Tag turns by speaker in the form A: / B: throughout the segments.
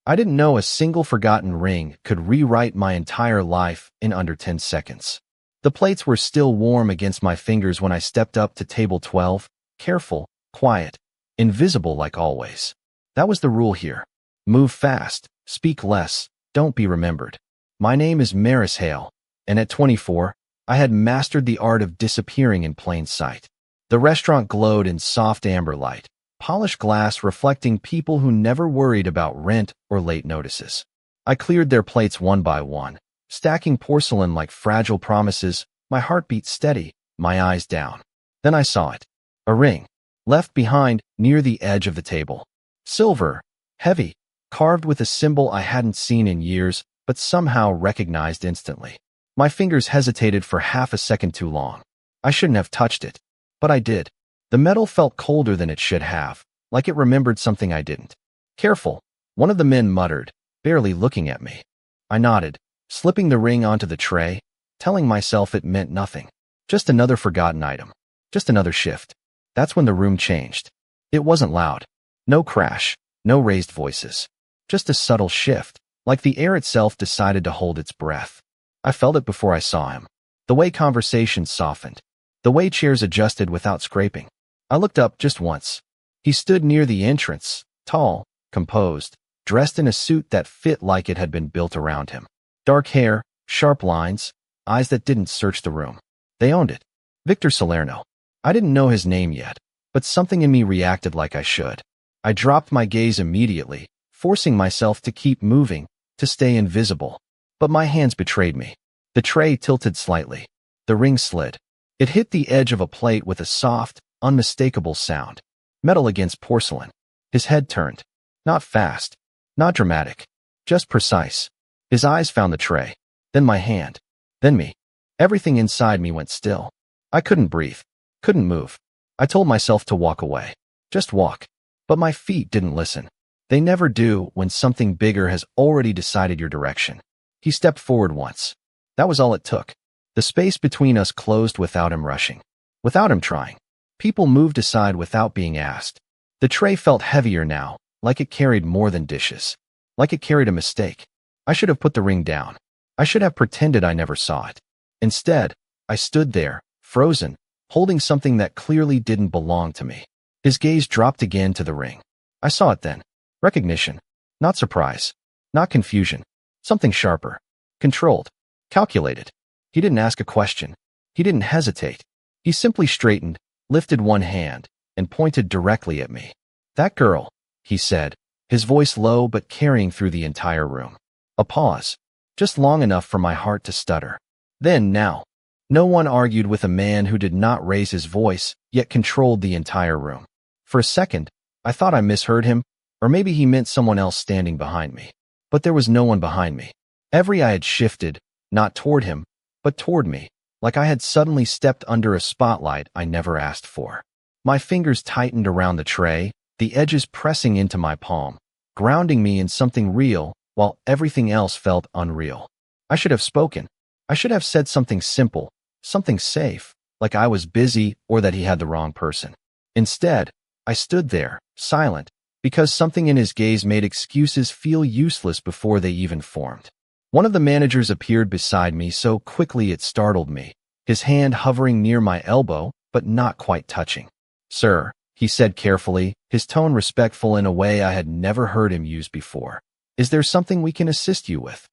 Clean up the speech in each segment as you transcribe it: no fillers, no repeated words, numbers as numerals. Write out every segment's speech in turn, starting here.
A: I didn't know a single forgotten ring could rewrite my entire life in under 10 seconds. The plates were still warm against my fingers when I stepped up to table 12, careful, quiet, invisible like always. That was the rule here. Move fast, speak less, don't be remembered. My name is Maris Hale, and at 24, I had mastered the art of disappearing in plain sight. The restaurant glowed in soft amber light, polished glass reflecting people who never worried about rent or late notices. I cleared their plates one by one, stacking porcelain like fragile promises, my heartbeat steady, my eyes down. Then I saw it. A ring, left behind near the edge of the table. Silver, heavy, carved with a symbol I hadn't seen in years, but somehow recognized instantly. My fingers hesitated for half a second too long. I shouldn't have touched it, but I did. The metal felt colder than it should have, like it remembered something I didn't. Careful, one of the men muttered, barely looking at me. I nodded, slipping the ring onto the tray, telling myself it meant nothing. Just another forgotten item. Just another shift. That's when the room changed. It wasn't loud. No crash, no raised voices. Just a subtle shift, like the air itself decided to hold its breath. I felt it before I saw him. The way conversations softened. The way chairs adjusted without scraping. I looked up just once. He stood near the entrance, tall, composed, dressed in a suit that fit like it had been built around him. Dark hair, sharp lines, eyes that didn't search the room. They owned it. Victor Salerno. I didn't know his name yet, but something in me reacted like I should. I dropped my gaze immediately, forcing myself to keep moving, to stay invisible. But my hands betrayed me. The tray tilted slightly. The ring slid. It hit the edge of a plate with a soft, unmistakable sound. Metal against porcelain. His head turned. Not fast. Not dramatic. Just precise. His eyes found the tray. Then my hand. Then me. Everything inside me went still. I couldn't breathe. Couldn't move. I told myself to walk away. Just walk. But my feet didn't listen. They never do when something bigger has already decided your direction. He stepped forward once. That was all it took. The space between us closed without him rushing. Without him trying. People moved aside without being asked. The tray felt heavier now, like it carried more than dishes. Like it carried a mistake. I should have put the ring down. I should have pretended I never saw it. Instead, I stood there, frozen, holding something that clearly didn't belong to me. His gaze dropped again to the ring. I saw it then. Recognition. Not surprise. Not confusion. Something sharper. Controlled. Calculated. He didn't ask a question. He didn't hesitate. He simply straightened, lifted one hand, and pointed directly at me. That girl, he said, his voice low but carrying through the entire room. A pause. Just long enough for my heart to stutter. Then, now. No one argued with a man who did not raise his voice, yet controlled the entire room. For a second, I thought I misheard him, or maybe he meant someone else standing behind me. But there was no one behind me. Every eye had shifted, not toward him, but toward me, like I had suddenly stepped under a spotlight I never asked for. My fingers tightened around the tray, the edges pressing into my palm, grounding me in something real, while everything else felt unreal. I should have spoken. I should have said something simple, something safe, like I was busy or that he had the wrong person. Instead, I stood there, silent, because something in his gaze made excuses feel useless before they even formed. One of the managers appeared beside me so quickly it startled me, his hand hovering near my elbow, but not quite touching. "Sir," he said carefully, his tone respectful in a way I had never heard him use before. "Is there something we can assist you with?"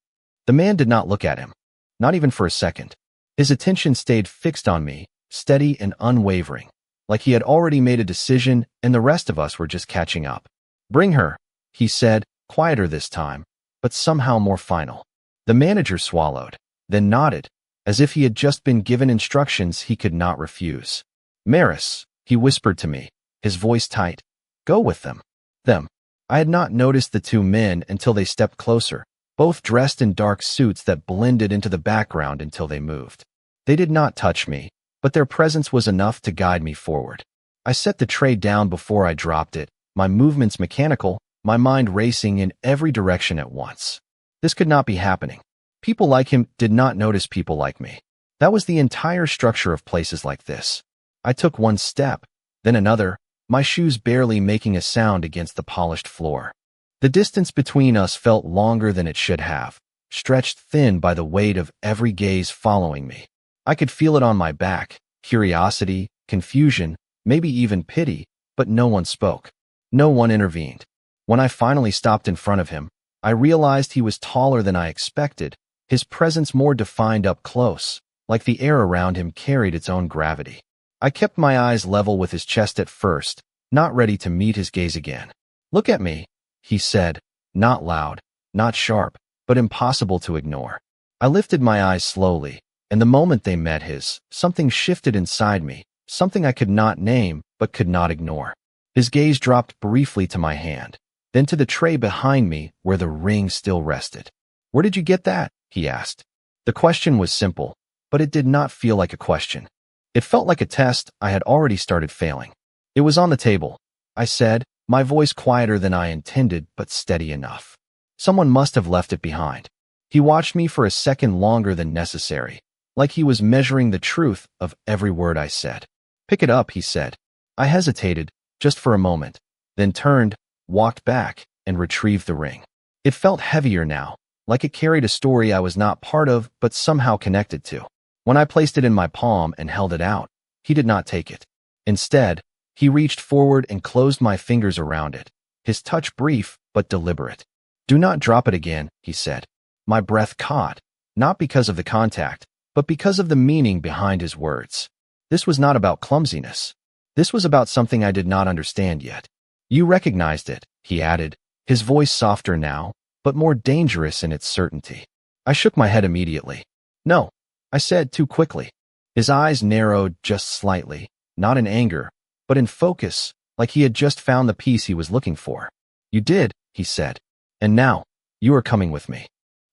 A: The man did not look at him, not even for a second. His attention stayed fixed on me, steady and unwavering, like he had already made a decision and the rest of us were just catching up. "Bring her," he said, quieter this time, but somehow more final. The manager swallowed, then nodded, as if he had just been given instructions he could not refuse. "Maris," he whispered to me, his voice tight. "Go with them." Them. I had not noticed the two men until they stepped closer, both dressed in dark suits that blended into the background until they moved. They did not touch me, but their presence was enough to guide me forward. I set the tray down before I dropped it, my movements mechanical, my mind racing in every direction at once. This could not be happening. People like him did not notice people like me. That was the entire structure of places like this. I took one step, then another, my shoes barely making a sound against the polished floor. The distance between us felt longer than it should have, stretched thin by the weight of every gaze following me. I could feel it on my back, curiosity, confusion, maybe even pity, but no one spoke. No one intervened. When I finally stopped in front of him, I realized he was taller than I expected, his presence more defined up close, like the air around him carried its own gravity. I kept my eyes level with his chest at first, not ready to meet his gaze again. "Look at me," he said, not loud, not sharp, but impossible to ignore. I lifted my eyes slowly, and the moment they met his, something shifted inside me, something I could not name but could not ignore. His gaze dropped briefly to my hand, then to the tray behind me where the ring still rested. "Where did you get that?" he asked. The question was simple, but it did not feel like a question. It felt like a test I had already started failing. "It was on the table," I said, my voice quieter than I intended but steady enough. "Someone must have left it behind." He watched me for a second longer than necessary, like he was measuring the truth of every word I said. "Pick it up," he said. I hesitated, just for a moment, then turned, walked back, and retrieved the ring. It felt heavier now, like it carried a story I was not part of but somehow connected to. When I placed it in my palm and held it out, he did not take it. Instead, he reached forward and closed my fingers around it, his touch brief but deliberate. "Do not drop it again," he said. My breath caught, not because of the contact, but because of the meaning behind his words. This was not about clumsiness. This was about something I did not understand yet. "You recognized it," he added, his voice softer now, but more dangerous in its certainty. I shook my head immediately. "No," I said too quickly. His eyes narrowed just slightly, not in anger, but in focus, like he had just found the piece he was looking for. "You did," he said. "And now, you are coming with me."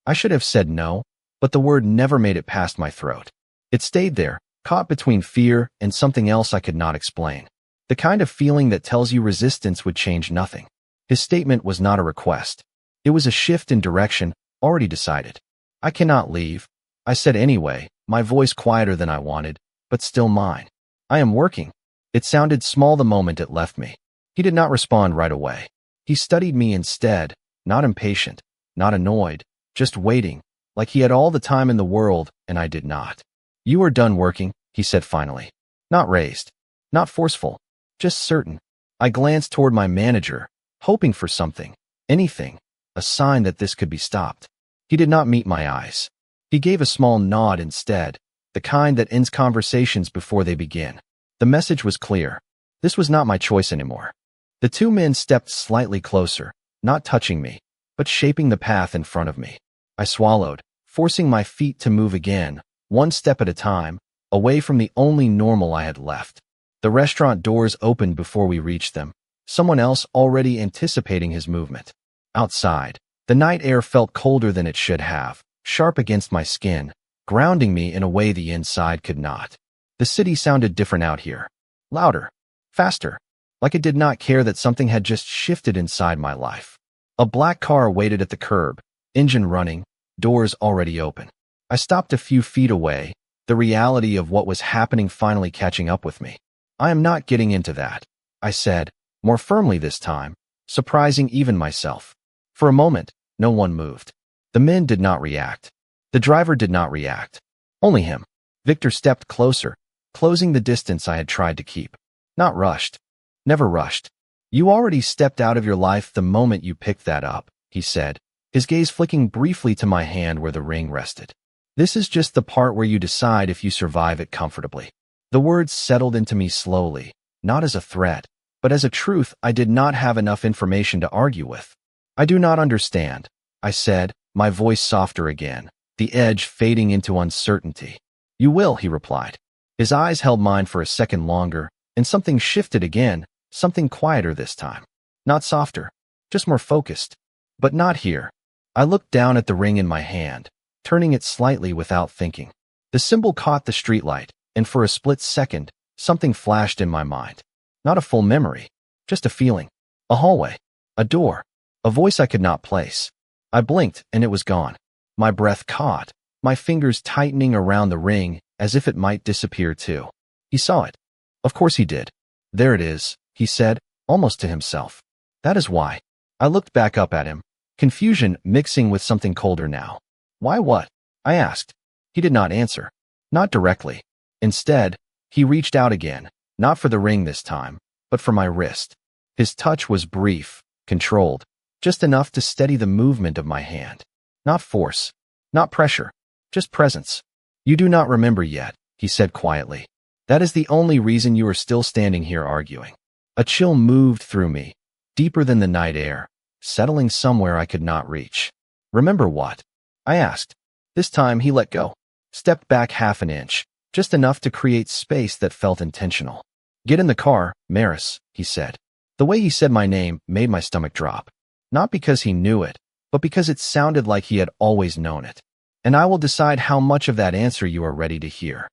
A: I should have said no, but the word never made it past my throat. It stayed there, caught between fear and something else I could not explain. The kind of feeling that tells you resistance would change nothing. His statement was not a request. It was a shift in direction, already decided. "I cannot leave," I said anyway, my voice quieter than I wanted, but still mine. "I am working." It sounded small the moment it left me. He did not respond right away. He studied me instead, not impatient, not annoyed, just waiting, like he had all the time in the world and I did not. "You are done working," he said finally. Not raised, not forceful, just certain. I glanced toward my manager, hoping for something, anything, a sign that this could be stopped. He did not meet my eyes. He gave a small nod instead, the kind that ends conversations before they begin. The message was clear. This was not my choice anymore. The two men stepped slightly closer, not touching me, but shaping the path in front of me. I swallowed, forcing my feet to move again, one step at a time, away from the only normal I had left. The restaurant doors opened before we reached them, someone else already anticipating his movement. Outside, the night air felt colder than it should have, sharp against my skin, grounding me in a way the inside could not. The city sounded different out here. Louder, faster, like it did not care that something had just shifted inside my life. A black car waited at the curb, engine running, doors already open. I stopped a few feet away, the reality of what was happening finally catching up with me. "I am not getting into that," I said, more firmly this time, surprising even myself. For a moment, no one moved. The men did not react. The driver did not react. Only him. Victor stepped closer, closing the distance I had tried to keep. "Not rushed. Never rushed. You already stepped out of your life the moment you picked that up," he said, his gaze flicking briefly to my hand where the ring rested. "This is just the part where you decide if you survive it comfortably." The words settled into me slowly, not as a threat, but as a truth I did not have enough information to argue with. "I do not understand," I said, my voice softer again, the edge fading into uncertainty. "You will," he replied. His eyes held mine for a second longer, and something shifted again, something quieter this time. Not softer, just more focused. But not here. I looked down at the ring in my hand, turning it slightly without thinking. The symbol caught the streetlight, and for a split second, something flashed in my mind. Not a full memory, just a feeling. A hallway, a door, a voice I could not place. I blinked, and it was gone. My breath caught, my fingers tightening around the ring as if it might disappear too. He saw it. Of course he did. "There it is," he said, almost to himself. "That is why." I looked back up at him, confusion mixing with something colder now. Why what? I asked. He did not answer. Not directly. Instead, he reached out again, not for the ring this time, but for my wrist. His touch was brief, controlled, just enough to steady the movement of my hand. Not force, not pressure, just presence. You do not remember yet, he said quietly. That is the only reason you are still standing here arguing. A chill moved through me, deeper than the night air, settling somewhere I could not reach. Remember what? I asked. This time he let go, stepped back half an inch, just enough to create space that felt intentional. Get in the car, Maris, he said. The way he said my name made my stomach drop. Not because he knew it, but because it sounded like he had always known it. And I will decide how much of that answer you are ready to hear.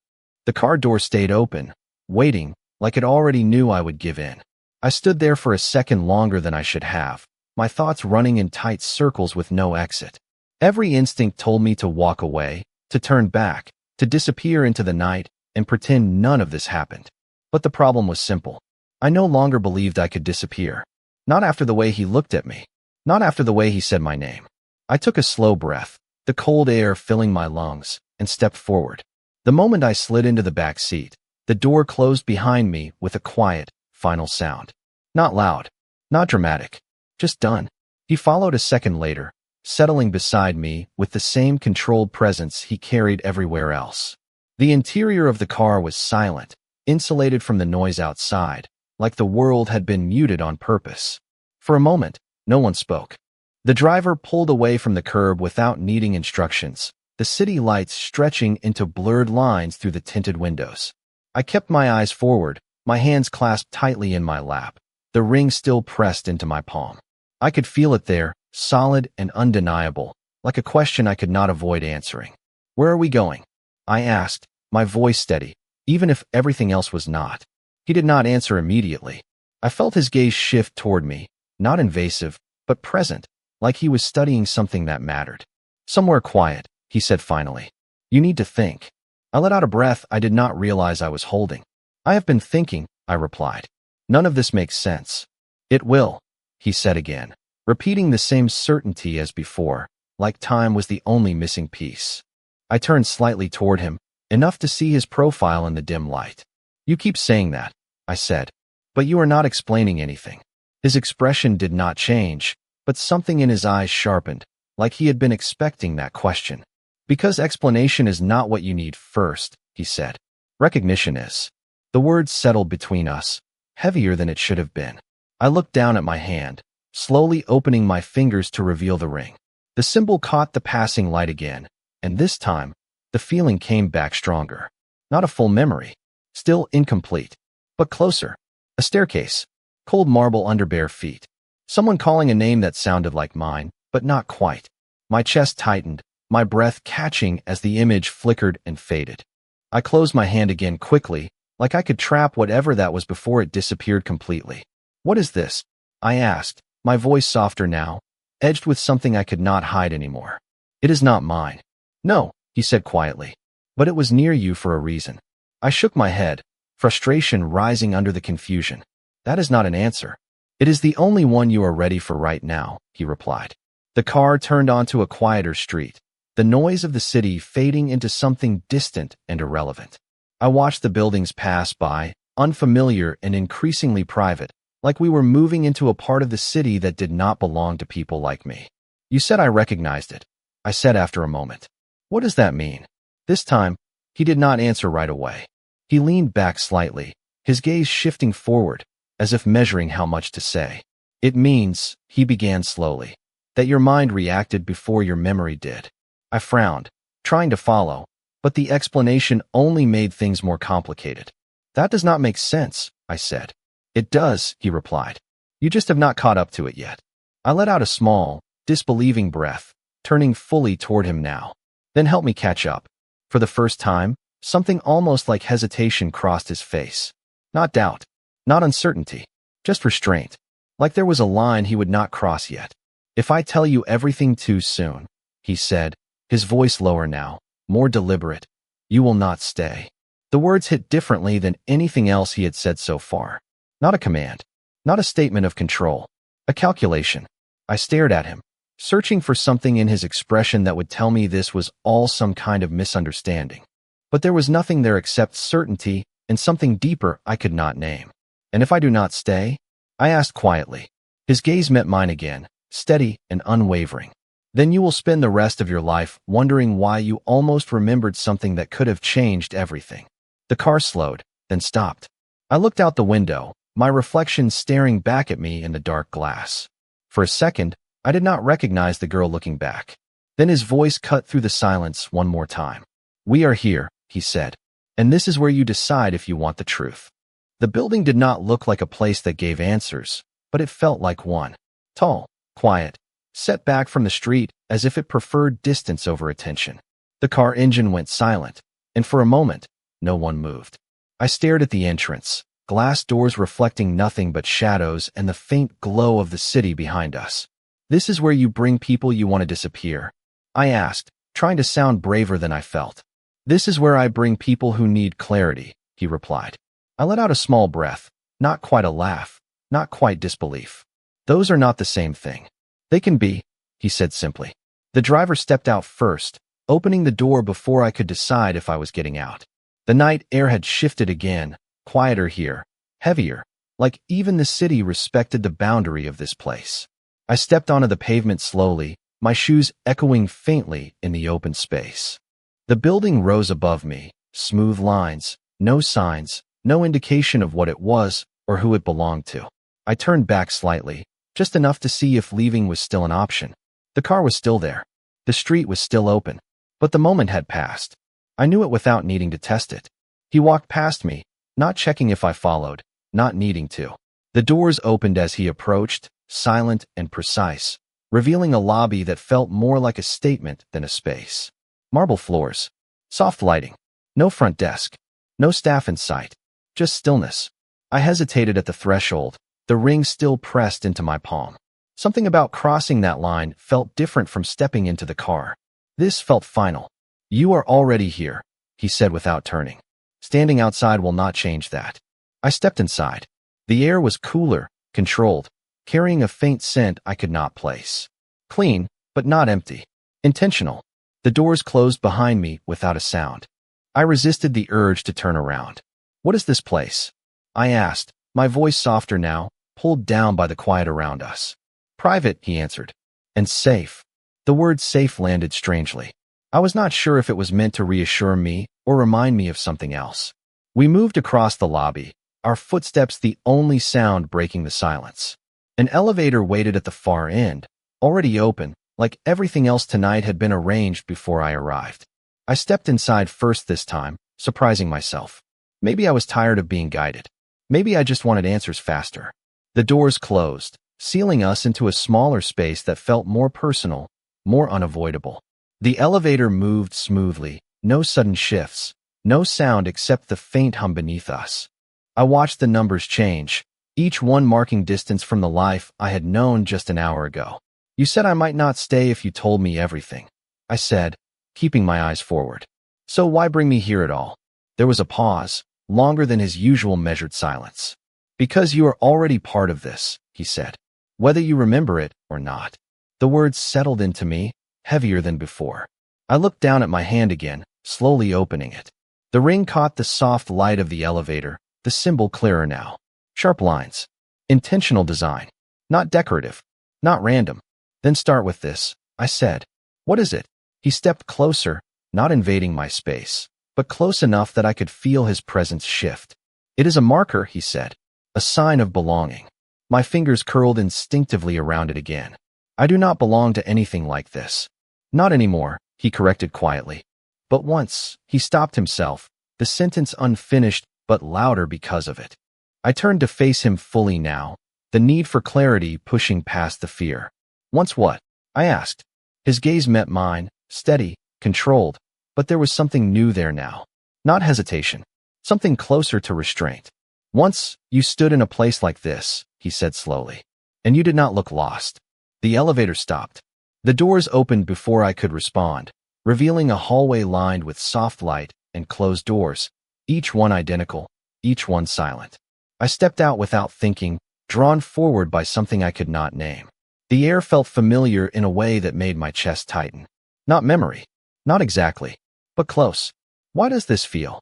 A: The car door stayed open, waiting, like it already knew I would give in. I stood there for a second longer than I should have, my thoughts running in tight circles with no exit. Every instinct told me to walk away, to turn back, to disappear into the night, and pretend none of this happened. But the problem was simple. I no longer believed I could disappear. Not after the way he looked at me. Not after the way he said my name. I took a slow breath, the cold air filling my lungs, and stepped forward. The moment I slid into the back seat, the door closed behind me with a quiet, final sound. Not loud, not dramatic, just done. He followed a second later, settling beside me with the same controlled presence he carried everywhere else. The interior of the car was silent, insulated from the noise outside, like the world had been muted on purpose. For a moment, no one spoke. The driver pulled away from the curb without needing instructions, the city lights stretching into blurred lines through the tinted windows. I kept my eyes forward, my hands clasped tightly in my lap, the ring still pressed into my palm. I could feel it there, solid and undeniable, like a question I could not avoid answering. Where are we going? I asked, my voice steady, even if everything else was not. He did not answer immediately. I felt his gaze shift toward me, not invasive, but present, like he was studying something that mattered. Somewhere quiet, he said finally. You need to think. I let out a breath I did not realize I was holding. I have been thinking, I replied. None of this makes sense. It will, he said again, repeating the same certainty as before, like time was the only missing piece. I turned slightly toward him, enough to see his profile in the dim light. You keep saying that, I said, but you are not explaining anything. His expression did not change, but something in his eyes sharpened, like he had been expecting that question. Because explanation is not what you need first, he said. Recognition is. The words settled between us, heavier than it should have been. I looked down at my hand, slowly opening my fingers to reveal the ring. The symbol caught the passing light again, and this time, the feeling came back stronger. Not a full memory, still incomplete, but closer. A staircase, cold marble under bare feet. Someone calling a name that sounded like mine, but not quite. My chest tightened, my breath catching as the image flickered and faded. I closed my hand again quickly, like I could trap whatever that was before it disappeared completely. What is this? I asked, my voice softer now, edged with something I could not hide anymore. It is not mine. No, he said quietly. But it was near you for a reason. I shook my head, frustration rising under the confusion. That is not an answer. It is the only one you are ready for right now, he replied. The car turned onto a quieter street, the noise of the city fading into something distant and irrelevant. I watched the buildings pass by, unfamiliar and increasingly private, like we were moving into a part of the city that did not belong to people like me. You said I recognized it, I said after a moment. What does that mean? This time, he did not answer right away. He leaned back slightly, his gaze shifting forward, as if measuring how much to say. It means, he began slowly, that your mind reacted before your memory did. I frowned, trying to follow, but the explanation only made things more complicated. That does not make sense, I said. It does, he replied. You just have not caught up to it yet. I let out a small, disbelieving breath, turning fully toward him now. Then help me catch up. For the first time, something almost like hesitation crossed his face. Not doubt, not uncertainty, just restraint. Like there was a line he would not cross yet. If I tell you everything too soon, he said, his voice lower now, more deliberate, you will not stay. The words hit differently than anything else he had said so far. Not a command, not a statement of control, a calculation. I stared at him, searching for something in his expression that would tell me this was all some kind of misunderstanding. But there was nothing there except certainty and something deeper I could not name. "And if I do not stay?" I asked quietly. His gaze met mine again, steady and unwavering. "Then you will spend the rest of your life wondering why you almost remembered something that could have changed everything." The car slowed, then stopped. I looked out the window, my reflection staring back at me in the dark glass. For a second, I did not recognize the girl looking back. Then his voice cut through the silence one more time. "We are here," he said, "and this is where you decide if you want the truth." The building did not look like a place that gave answers, but it felt like one. Tall, quiet, set back from the street as if it preferred distance over attention. The car engine went silent, and for a moment, no one moved. I stared at the entrance, glass doors reflecting nothing but shadows and the faint glow of the city behind us. "This is where you bring people you want to disappear?" I asked, trying to sound braver than I felt. "This is where I bring people who need clarity," he replied. I let out a small breath, not quite a laugh, not quite disbelief. "Those are not the same thing." "They can be," he said simply. The driver stepped out first, opening the door before I could decide if I was getting out. The night air had shifted again, quieter here, heavier, like even the city respected the boundary of this place. I stepped onto the pavement slowly, my shoes echoing faintly in the open space. The building rose above me, smooth lines, no signs, no indication of what it was or who it belonged to. I turned back slightly, just enough to see if leaving was still an option. The car was still there. The street was still open. But the moment had passed. I knew it without needing to test it. He walked past me, not checking if I followed, not needing to. The doors opened as he approached, silent and precise, revealing a lobby that felt more like a statement than a space. Marble floors, soft lighting, no front desk, no staff in sight, just stillness. I hesitated at the threshold, the ring still pressed into my palm. Something about crossing that line felt different from stepping into the car. This felt final. "You are already here," he said without turning. "Standing outside will not change that." I stepped inside. The air was cooler, controlled, carrying a faint scent I could not place. Clean, but not empty. Intentional. The doors closed behind me without a sound. I resisted the urge to turn around. "What is this place?" I asked, my voice softer now, pulled down by the quiet around us. "Private," he answered. "And safe." The word safe landed strangely. I was not sure if it was meant to reassure me or remind me of something else. We moved across the lobby, our footsteps the only sound breaking the silence. An elevator waited at the far end, already open, like everything else tonight had been arranged before I arrived. I stepped inside first this time, surprising myself. Maybe I was tired of being guided. Maybe I just wanted answers faster. The doors closed, sealing us into a smaller space that felt more personal, more unavoidable. The elevator moved smoothly, no sudden shifts, no sound except the faint hum beneath us. I watched the numbers change, each one marking distance from the life I had known just an hour ago. "You said I might not stay if you told me everything," I said, keeping my eyes forward. "So why bring me here at all?" There was a pause, longer than his usual measured silence. "Because you are already part of this," he said. "Whether you remember it or not." The words settled into me, heavier than before. I looked down at my hand again, slowly opening it. The ring caught the soft light of the elevator, the symbol clearer now. Sharp lines. Intentional design. Not decorative. Not random. "Then start with this," I said. "What is it?" He stepped closer, not invading my space, but close enough that I could feel his presence shift. "It is a marker," he said. "A sign of belonging." My fingers curled instinctively around it again. "I do not belong to anything like this." "Not anymore," he corrected quietly. "But once," he stopped himself, the sentence unfinished but louder because of it. I turned to face him fully now, the need for clarity pushing past the fear. "Once what?" I asked. His gaze met mine, steady, controlled, but there was something new there now. Not hesitation. Something closer to restraint. "Once, you stood in a place like this," he said slowly. "And you did not look lost." The elevator stopped. The doors opened before I could respond, revealing a hallway lined with soft light and closed doors, each one identical, each one silent. I stepped out without thinking, drawn forward by something I could not name. The air felt familiar in a way that made my chest tighten. Not memory. Not exactly. But close. Why does this feel?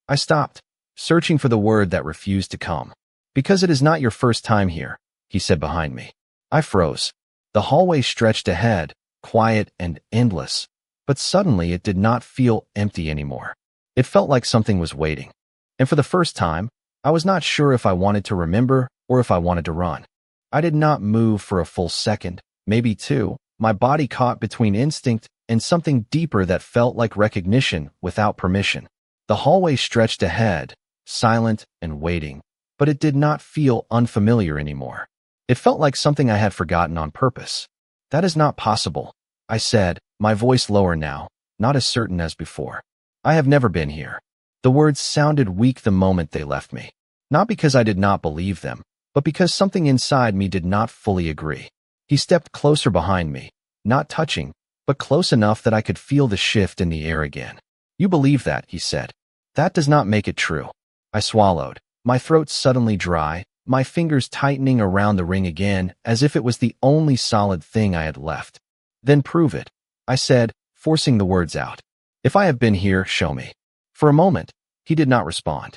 A: I stopped, searching for the word that refused to come. Because it is not your first time here, he said behind me. I froze. The hallway stretched ahead, quiet and endless, but suddenly it did not feel empty anymore. It felt like something was waiting. And for the first time, I was not sure if I wanted to remember or if I wanted to run. I did not move for a full second, maybe two. My body caught between instinct and something deeper that felt like recognition without permission. The hallway stretched ahead, silent and waiting, but it did not feel unfamiliar anymore. It felt like something I had forgotten on purpose. That is not possible, I said, my voice lower now, not as certain as before. I have never been here. The words sounded weak the moment they left me. Not because I did not believe them, but because something inside me did not fully agree. He stepped closer behind me, not touching, but close enough that I could feel the shift in the air again. You believe that, he said. That does not make it true. I swallowed, my throat suddenly dry, my fingers tightening around the ring again as if it was the only solid thing I had left. Then prove it, I said, forcing the words out. If I have been here, show me. For a moment, he did not respond.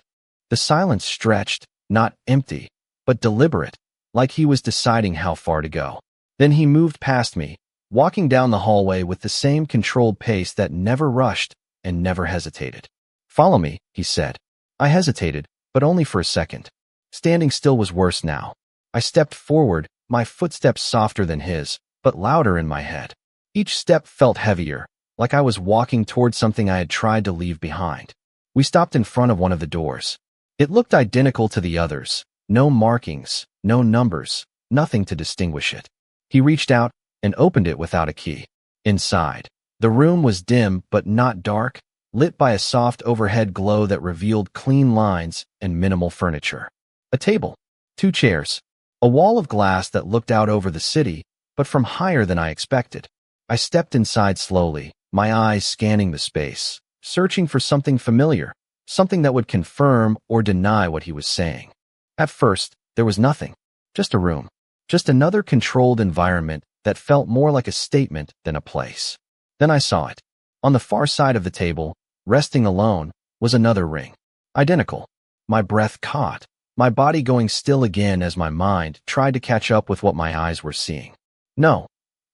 A: The silence stretched, not empty, but deliberate, like he was deciding how far to go. Then he moved past me, walking down the hallway with the same controlled pace that never rushed and never hesitated. Follow me, he said. I hesitated, but only for a second. Standing still was worse now. I stepped forward, my footsteps softer than his, but louder in my head. Each step felt heavier, like I was walking toward something I had tried to leave behind. We stopped in front of one of the doors. It looked identical to the others. No markings, no numbers, nothing to distinguish it. He reached out and opened it without a key. Inside, the room was dim but not dark, lit by a soft overhead glow that revealed clean lines and minimal furniture. A table, 2 chairs, a wall of glass that looked out over the city, but from higher than I expected. I stepped inside slowly, my eyes scanning the space, searching for something familiar, something that would confirm or deny what he was saying. At first, there was nothing, just a room, just another controlled environment that felt more like a statement than a place. Then I saw it. On the far side of the table, resting alone, was another ring. Identical. My breath caught, my body going still again as my mind tried to catch up with what my eyes were seeing. No,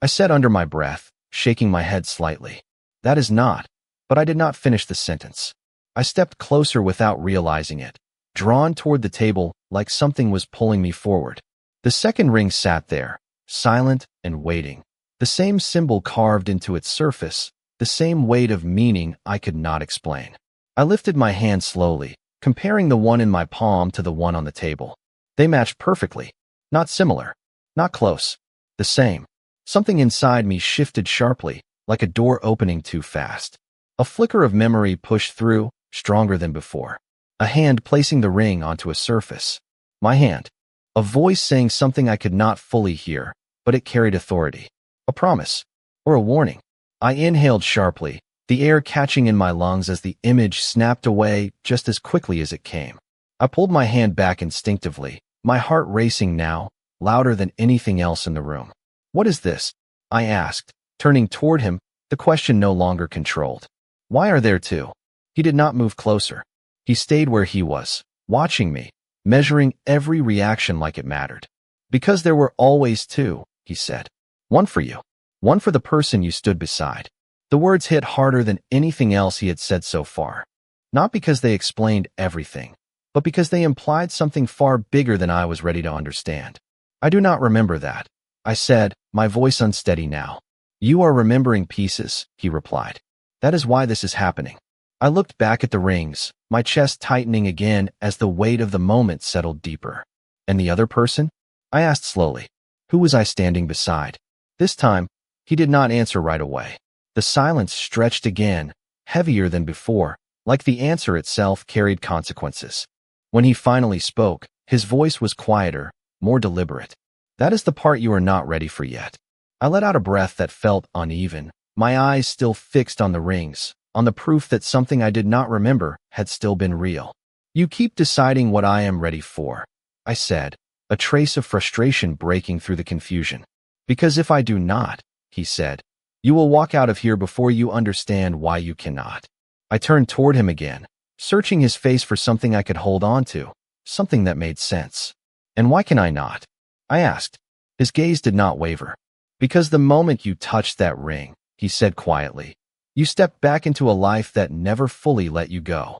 A: I said under my breath, shaking my head slightly. That is not, but I did not finish the sentence. I stepped closer without realizing it, drawn toward the table like something was pulling me forward. The second ring sat there, silent and waiting, the same symbol carved into its surface, the same weight of meaning I could not explain. I lifted my hand slowly, comparing the one in my palm to the one on the table. They matched perfectly. Not similar. Not close. The same. Something inside me shifted sharply, like a door opening too fast. A flicker of memory pushed through, stronger than before. A hand placing the ring onto a surface. My hand. A voice saying something I could not fully hear, but it carried authority. A promise. Or a warning. I inhaled sharply, the air catching in my lungs as the image snapped away just as quickly as it came. I pulled my hand back instinctively, my heart racing now, louder than anything else in the room. What is this? I asked, turning toward him, the question no longer controlled. Why are there two? He did not move closer. He stayed where he was, watching me, measuring every reaction like it mattered. Because there were always two, he said. One for you. One for the person you stood beside. The words hit harder than anything else he had said so far. Not because they explained everything, but because they implied something far bigger than I was ready to understand. I do not remember that, I said, my voice unsteady now. You are remembering pieces, he replied. That is why this is happening. I looked back at the rings, my chest tightening again as the weight of the moment settled deeper. And the other person? I asked slowly. Who was I standing beside? This time, he did not answer right away. The silence stretched again, heavier than before, like the answer itself carried consequences. When he finally spoke, his voice was quieter, more deliberate. That is the part you are not ready for yet. I let out a breath that felt uneven, my eyes still fixed on the rings, on the proof that something I did not remember had still been real. You keep deciding what I am ready for, I said, a trace of frustration breaking through the confusion. Because if I do not, he said, you will walk out of here before you understand why you cannot. I turned toward him again, searching his face for something I could hold on to, something that made sense. And why can I not? I asked. His gaze did not waver. Because the moment you touched that ring, he said quietly, you stepped back into a life that never fully let you go.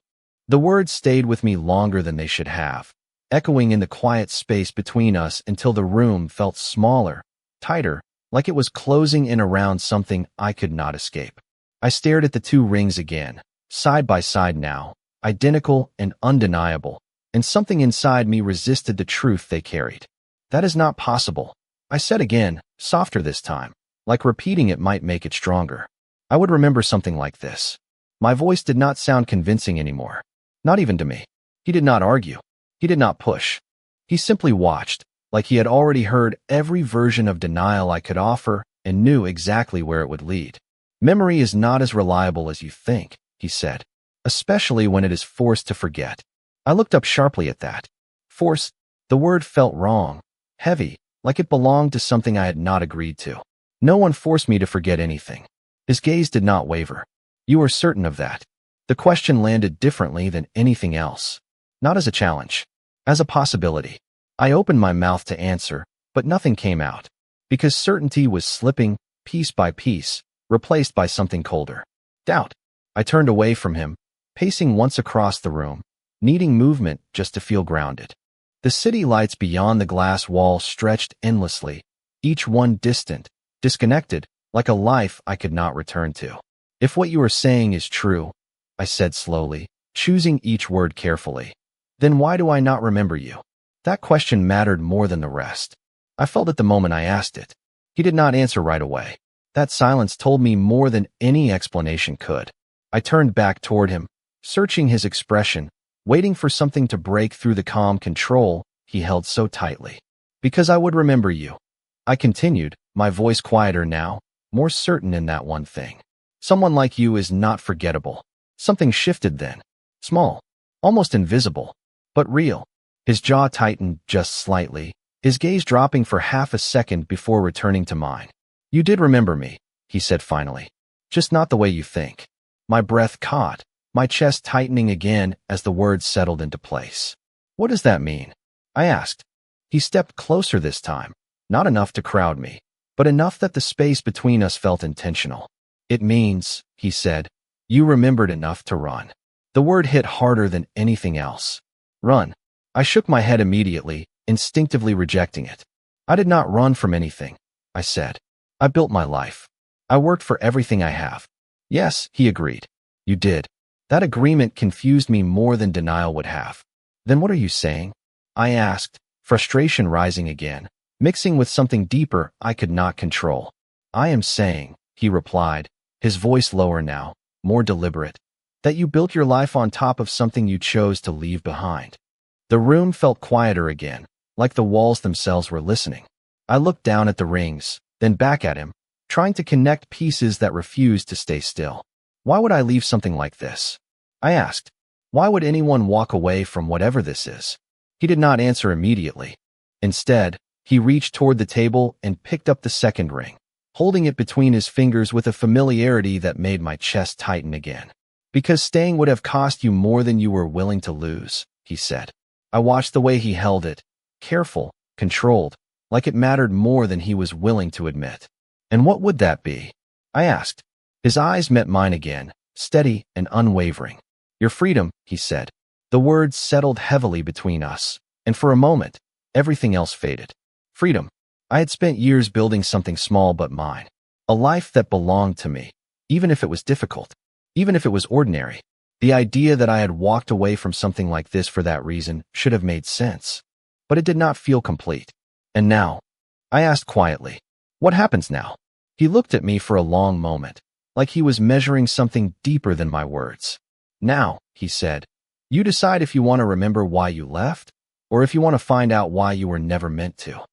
A: The words stayed with me longer than they should have, echoing in the quiet space between us until the room felt smaller, tighter, like it was closing in around something I could not escape. I stared at the two rings again, side by side now, identical and undeniable, and something inside me resisted the truth they carried. That is not possible, I said again, softer this time, like repeating it might make it stronger. I would remember something like this. My voice did not sound convincing anymore, not even to me. He did not argue. He did not push. He simply watched, like he had already heard every version of denial I could offer and knew exactly where it would lead. Memory is not as reliable as you think, he said, especially when it is forced to forget. I looked up sharply at that. Force, the word felt wrong, heavy, like it belonged to something I had not agreed to. No one forced me to forget anything. His gaze did not waver. You are certain of that? The question landed differently than anything else. Not as a challenge, as a possibility. I opened my mouth to answer, but nothing came out. Because certainty was slipping, piece by piece, replaced by something colder. Doubt. I turned away from him, pacing once across the room, needing movement just to feel grounded. The city lights beyond the glass wall stretched endlessly, each one distant, disconnected, like a life I could not return to. If what you are saying is true, I said slowly, choosing each word carefully, then why do I not remember you? That question mattered more than the rest. I felt it the moment I asked it. He did not answer right away. That silence told me more than any explanation could. I turned back toward him, searching his expression, waiting for something to break through the calm control he held so tightly. Because I would remember you. I continued, my voice quieter now, more certain in that one thing. Someone like you is not forgettable. Something shifted then. Small, almost invisible, but real. His jaw tightened just slightly, his gaze dropping for half a second before returning to mine. You did remember me, he said finally. Just not the way you think. My breath caught, my chest tightening again as the words settled into place. What does that mean? I asked. He stepped closer this time, not enough to crowd me, but enough that the space between us felt intentional. It means, he said, you remembered enough to run. The word hit harder than anything else. Run. I shook my head immediately, instinctively rejecting it. I did not run from anything, I said. I built my life. I worked for everything I have. Yes, he agreed. You did. That agreement confused me more than denial would have. Then what are you saying? I asked, frustration rising again, mixing with something deeper I could not control. I am saying, he replied, his voice lower now, more deliberate, that you built your life on top of something you chose to leave behind. The room felt quieter again, like the walls themselves were listening. I looked down at the rings, then back at him, trying to connect pieces that refused to stay still. Why would I leave something like this? I asked. Why would anyone walk away from whatever this is? He did not answer immediately. Instead, he reached toward the table and picked up the second ring, holding it between his fingers with a familiarity that made my chest tighten again. Because staying would have cost you more than you were willing to lose, he said. I watched the way he held it, careful, controlled, like it mattered more than he was willing to admit. And what would that be? I asked. His eyes met mine again, steady and unwavering. Your freedom, he said. The words settled heavily between us, and for a moment, everything else faded. Freedom. I had spent years building something small but mine. A life that belonged to me, even if it was difficult, even if it was ordinary. The idea that I had walked away from something like this for that reason should have made sense. But it did not feel complete. And now? I asked quietly. What happens now? He looked at me for a long moment, like he was measuring something deeper than my words. Now, he said, you decide if you want to remember why you left, or if you want to find out why you were never meant to.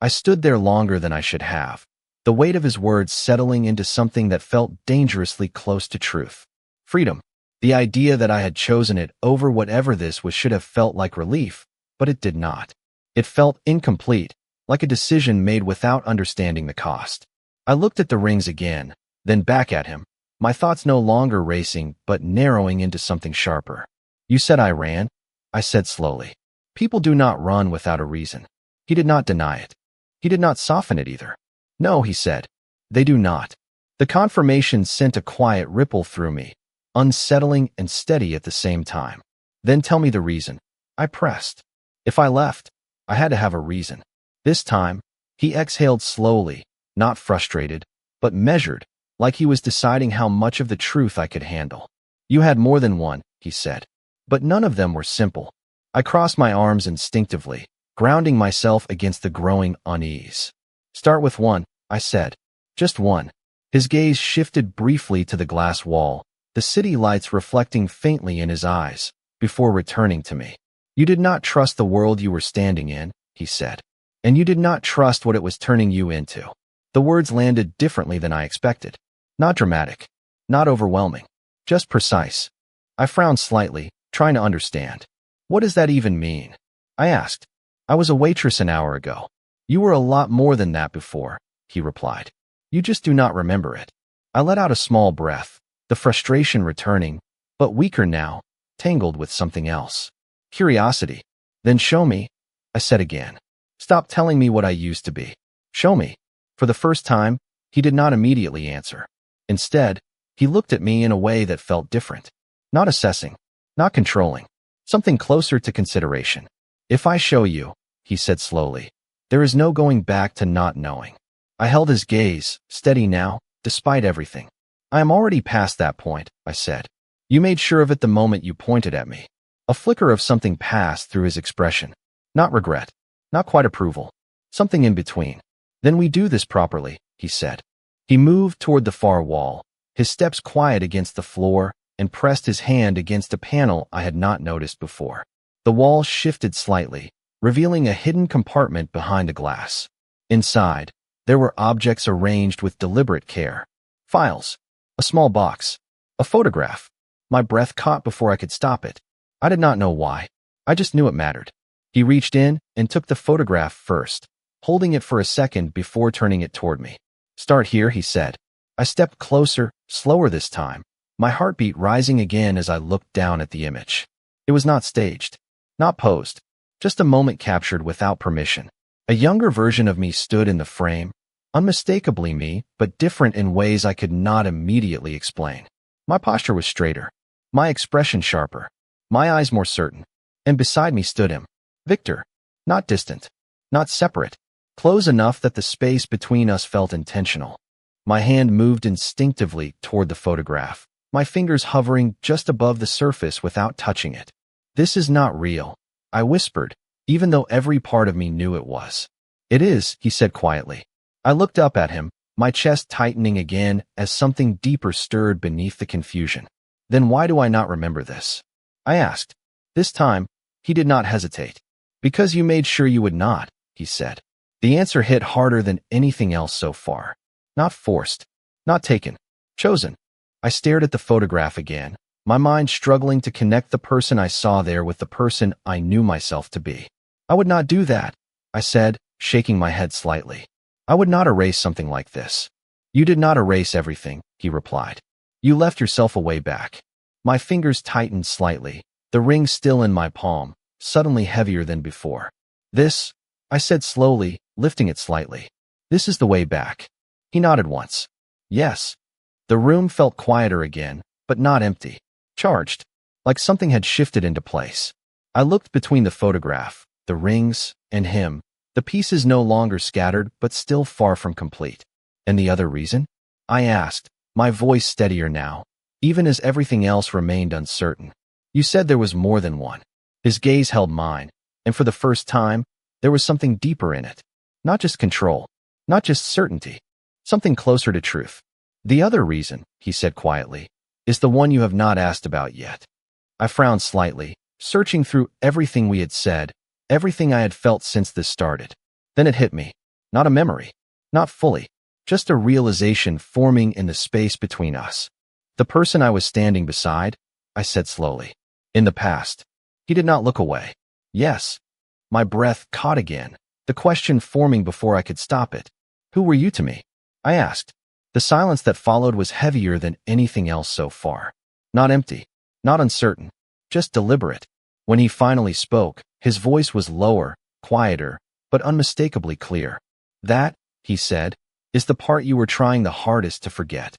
A: I stood there longer than I should have, the weight of his words settling into something that felt dangerously close to truth. Freedom. The idea that I had chosen it over whatever this was should have felt like relief, but it did not. It felt incomplete, like a decision made without understanding the cost. I looked at the rings again, then back at him, my thoughts no longer racing but narrowing into something sharper. You said I ran? I said slowly. People do not run without a reason. He did not deny it. He did not soften it either. No, he said. They do not. The confirmation sent a quiet ripple through me, unsettling and steady at the same time. Then tell me the reason. I pressed. If I left, I had to have a reason. This time, he exhaled slowly, not frustrated, but measured, like he was deciding how much of the truth I could handle. You had more than one, he said. But none of them were simple. I crossed my arms instinctively, grounding myself against the growing unease. Start with one, I said. Just one. His gaze shifted briefly to the glass wall, the city lights reflecting faintly in his eyes, before returning to me. You did not trust the world you were standing in, he said. And you did not trust what it was turning you into. The words landed differently than I expected. Not dramatic. Not overwhelming. Just precise. I frowned slightly, trying to understand. What does that even mean? I asked. I was a waitress an hour ago. You were a lot more than that before, he replied. You just do not remember it. I let out a small breath, the frustration returning, but weaker now, tangled with something else. Curiosity. Then show me, I said again. Stop telling me what I used to be. Show me. For the first time, he did not immediately answer. Instead, he looked at me in a way that felt different. Not assessing, not controlling, something closer to consideration. If I show you, he said slowly, there is no going back to not knowing. I held his gaze, steady now, despite everything. I am already past that point, I said. You made sure of it the moment you pointed at me. A flicker of something passed through his expression. Not regret, not quite approval, something in between. Then we do this properly, he said. He moved toward the far wall, his steps quiet against the floor, and pressed his hand against a panel I had not noticed before. The wall shifted slightly, revealing a hidden compartment behind the glass. Inside, there were objects arranged with deliberate care. Files, a small box, a photograph. My breath caught before I could stop it. I did not know why. I just knew it mattered. He reached in and took the photograph first, holding it for a second before turning it toward me. Start here, he said. I stepped closer, slower this time, my heartbeat rising again as I looked down at the image. It was not staged, not posed, just a moment captured without permission. A younger version of me stood in the frame, unmistakably me, but different in ways I could not immediately explain. My posture was straighter, my expression sharper, my eyes more certain, and beside me stood him, Victor, not distant, not separate, close enough that the space between us felt intentional. My hand moved instinctively toward the photograph, my fingers hovering just above the surface without touching it. This is not real, I whispered, even though every part of me knew it was. It is, he said quietly. I looked up at him, my chest tightening again as something deeper stirred beneath the confusion. Then why do I not remember this? I asked. This time, he did not hesitate. Because you made sure you would not, he said. The answer hit harder than anything else so far. Not forced, not taken, chosen. I stared at the photograph again, my mind struggling to connect the person I saw there with the person I knew myself to be. I would not do that, I said, shaking my head slightly. I would not erase something like this. You did not erase everything, he replied. You left yourself a way back. My fingers tightened slightly, the ring still in my palm, suddenly heavier than before. This, I said slowly, lifting it slightly. This is the way back. He nodded once. Yes. The room felt quieter again, but not empty. Charged, like something had shifted into place. I looked between the photograph, the rings, and him, the pieces no longer scattered but still far from complete. And the other reason? I asked, my voice steadier now, even as everything else remained uncertain. You said there was more than one. His gaze held mine, and for the first time, there was something deeper in it. Not just control, not just certainty, something closer to truth. The other reason, he said quietly, is the one you have not asked about yet. I frowned slightly, searching through everything we had said, everything I had felt since this started. Then it hit me. Not a memory. Not fully. Just a realization forming in the space between us. The person I was standing beside, I said slowly. In the past. He did not look away. Yes. My breath caught again, the question forming before I could stop it. Who were you to me? I asked. The silence that followed was heavier than anything else so far. Not empty, not uncertain, just deliberate. When he finally spoke, his voice was lower, quieter, but unmistakably clear. That, he said, is the part you were trying the hardest to forget.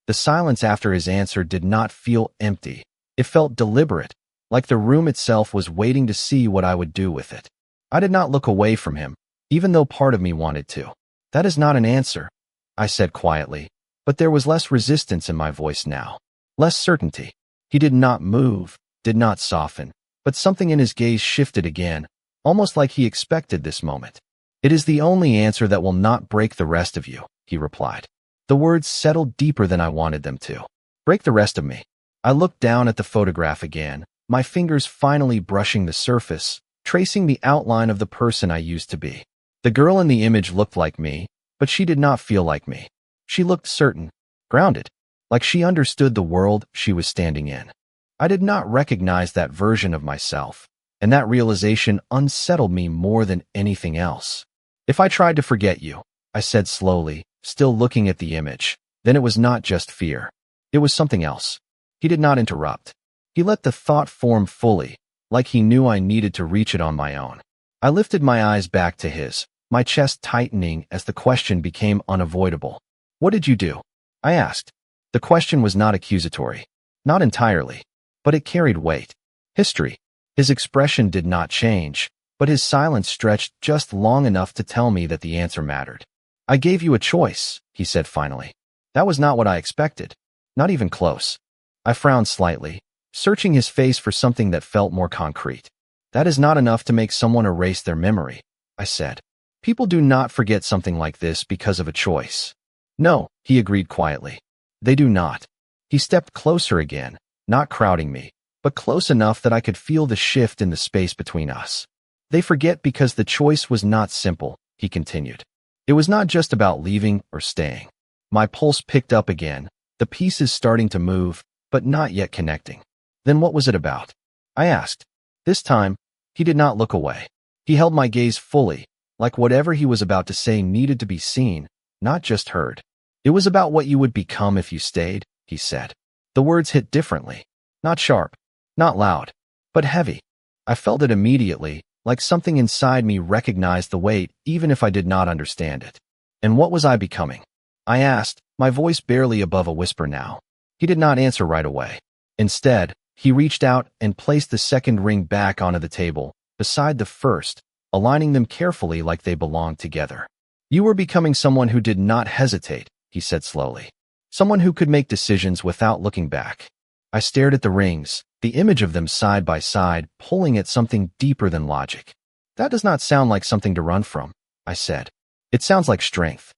A: The silence after his answer did not feel empty. It felt deliberate, like the room itself was waiting to see what I would do with it. I did not look away from him, even though part of me wanted to. That is not an answer, I said quietly, but there was less resistance in my voice now, less certainty. He did not move, did not soften, but something in his gaze shifted again, almost like he expected this moment. It is the only answer that will not break the rest of you, he replied. The words settled deeper than I wanted them to. Break the rest of me. I looked down at the photograph again, my fingers finally brushing the surface, tracing the outline of the person I used to be. The girl in the image looked like me, but she did not feel like me. She looked certain, grounded, like she understood the world she was standing in. I did not recognize that version of myself, and that realization unsettled me more than anything else. If I tried to forget you, I said slowly, still looking at the image, then it was not just fear. It was something else. He did not interrupt. He let the thought form fully, like he knew I needed to reach it on my own. I lifted my eyes back to his, my chest tightening as the question became unavoidable. What did you do? I asked. The question was not accusatory. Not entirely. But it carried weight. History. His expression did not change, but his silence stretched just long enough to tell me that the answer mattered. I gave you a choice, he said finally. That was not what I expected. Not even close. I frowned slightly, searching his face for something that felt more concrete. That is not enough to make someone erase their memory, I said. People do not forget something like this because of a choice. No, he agreed quietly. They do not. He stepped closer again, not crowding me, but close enough that I could feel the shift in the space between us. They forget because the choice was not simple, he continued. It was not just about leaving or staying. My pulse picked up again, the pieces starting to move, but not yet connecting. Then what was it about? I asked. This time, he did not look away. He held my gaze fully, like whatever he was about to say needed to be seen, not just heard. It was about what you would become if you stayed, he said. The words hit differently. Not sharp, not loud, but heavy. I felt it immediately, like something inside me recognized the weight, even if I did not understand it. And what was I becoming? I asked, my voice barely above a whisper now. He did not answer right away. Instead, he reached out and placed the second ring back onto the table, beside the first, aligning them carefully like they belonged together. You were becoming someone who did not hesitate, he said slowly. Someone who could make decisions without looking back. I stared at the rings, the image of them side by side, pulling at something deeper than logic. That does not sound like something to run from, I said. It sounds like strength.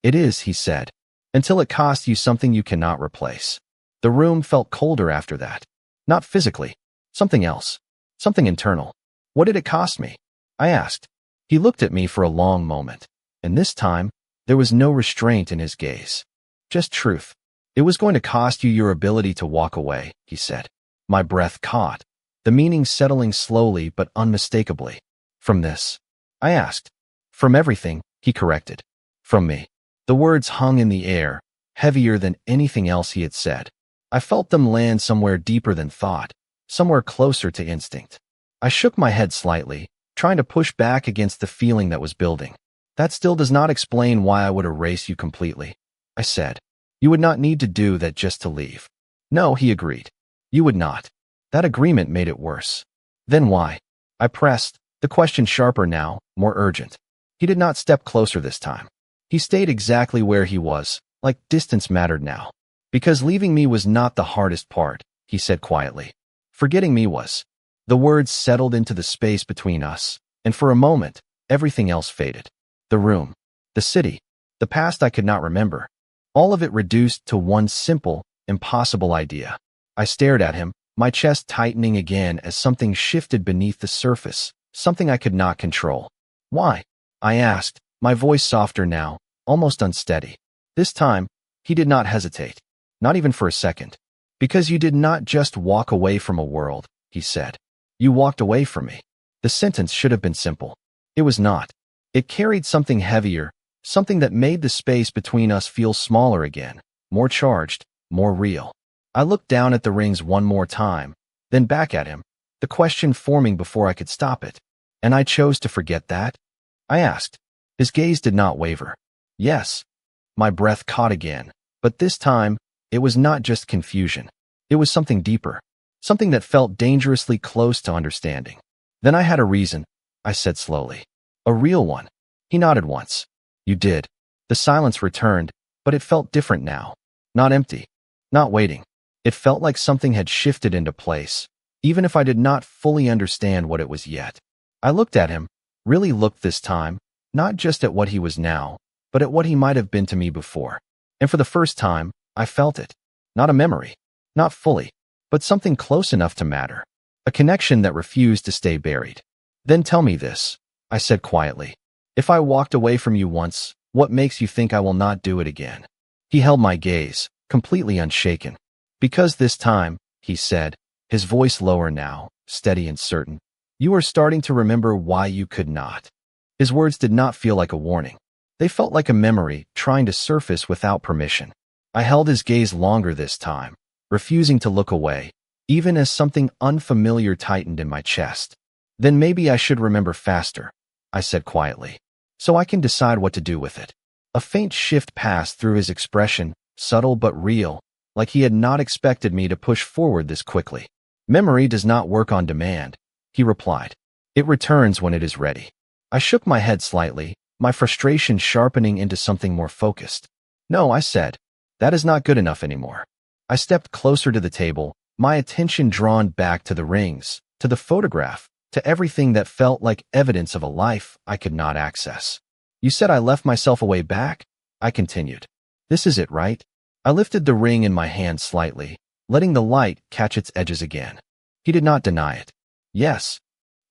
A: It is, he said, until it costs you something you cannot replace. The room felt colder after that. Not physically. Something else. Something internal. What did it cost me? I asked. He looked at me for a long moment, and this time, there was no restraint in his gaze. Just truth. It was going to cost you your ability to walk away, he said. My breath caught, the meaning settling slowly but unmistakably. From this? I asked. From everything, he corrected. From me. The words hung in the air, heavier than anything else he had said. I felt them land somewhere deeper than thought, somewhere closer to instinct. I shook my head slightly, trying to push back against the feeling that was building. That still does not explain why I would erase you completely, I said. You would not need to do that just to leave. No, he agreed. You would not. That agreement made it worse. Then why? I pressed, the question sharper now, more urgent. He did not step closer this time. He stayed exactly where he was, like distance mattered now. Because leaving me was not the hardest part, he said quietly. Forgetting me was. The words settled into the space between us, and for a moment, everything else faded. The room, the city, the past I could not remember. All of it reduced to one simple, impossible idea. I stared at him, my chest tightening again as something shifted beneath the surface, something I could not control. Why? I asked, my voice softer now, almost unsteady. This time, he did not hesitate. Not even for a second. Because you did not just walk away from a world, he said. You walked away from me. The sentence should have been simple. It was not. It carried something heavier, something that made the space between us feel smaller again, more charged, more real. I looked down at the rings one more time, then back at him, the question forming before I could stop it. And I chose to forget that? I asked. His gaze did not waver. Yes. My breath caught again, but this time, it was not just confusion. It was something deeper, something that felt dangerously close to understanding. Then I had a reason, I said slowly. A real one. He nodded once. You did. The silence returned, but it felt different now. Not empty. Not waiting. It felt like something had shifted into place, even if I did not fully understand what it was yet. I looked at him, really looked this time, not just at what he was now, but at what he might have been to me before. And for the first time, I felt it. Not a memory. Not fully, but something close enough to matter. A connection that refused to stay buried. Then tell me this, I said quietly. If I walked away from you once, what makes you think I will not do it again? He held my gaze, completely unshaken. Because this time, he said, his voice lower now, steady and certain, you are starting to remember why you could not. His words did not feel like a warning. They felt like a memory trying to surface without permission. I held his gaze longer this time, refusing to look away, even as something unfamiliar tightened in my chest. Then maybe I should remember faster, I said quietly, so I can decide what to do with it. A faint shift passed through his expression, subtle but real, like he had not expected me to push forward this quickly. Memory does not work on demand, he replied. It returns when it is ready. I shook my head slightly, my frustration sharpening into something more focused. No, I said, that is not good enough anymore. I stepped closer to the table, my attention drawn back to the rings, to the photograph, to everything that felt like evidence of a life I could not access. You said I left myself a way back? I continued. This is it, right? I lifted the ring in my hand slightly, letting the light catch its edges again. He did not deny it. Yes.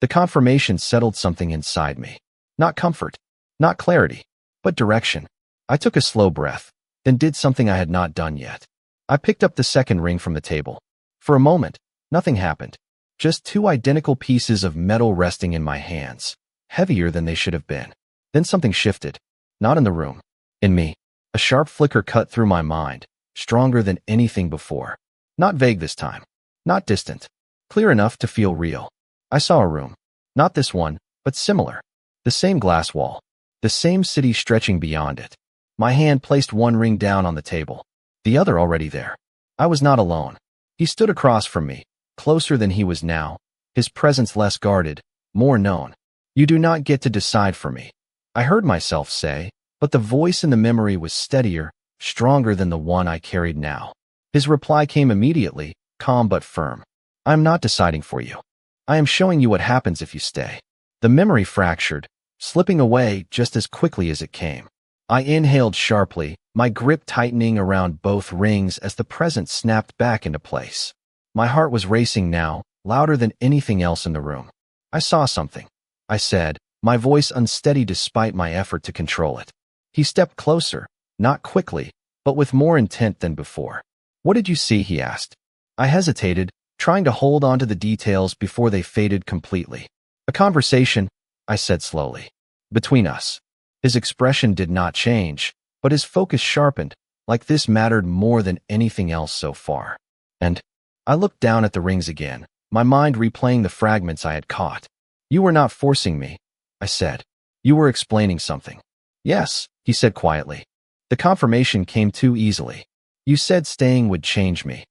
A: The confirmation settled something inside me. Not comfort, not clarity, but direction. I took a slow breath, then did something I had not done yet. I picked up the second ring from the table. For a moment, nothing happened. Just two identical pieces of metal resting in my hands, heavier than they should have been. Then something shifted. Not in the room. In me. A sharp flicker cut through my mind, stronger than anything before. Not vague this time. Not distant. Clear enough to feel real. I saw a room. Not this one, but similar. The same glass wall. The same city stretching beyond it. My hand placed one ring down on the table. The other already there. I was not alone. He stood across from me, closer than he was now, his presence less guarded, more known. You do not get to decide for me. I heard myself say, but the voice in the memory was steadier, stronger than the one I carried now. His reply came immediately, calm but firm. I am not deciding for you. I am showing you what happens if you stay. The memory fractured, slipping away just as quickly as it came. I inhaled sharply, my grip tightening around both rings as the present snapped back into place. My heart was racing now, louder than anything else in the room. I saw something, I said, my voice unsteady despite my effort to control it. He stepped closer, not quickly, but with more intent than before. What did you see? He asked. I hesitated, trying to hold on to the details before they faded completely. A conversation, I said slowly. Between us. His expression did not change, but his focus sharpened, like this mattered more than anything else so far. And I looked down at the rings again, my mind replaying the fragments I had caught. You were not forcing me, I said. You were explaining something. Yes, he said quietly. The confirmation came too easily. You said staying would change me.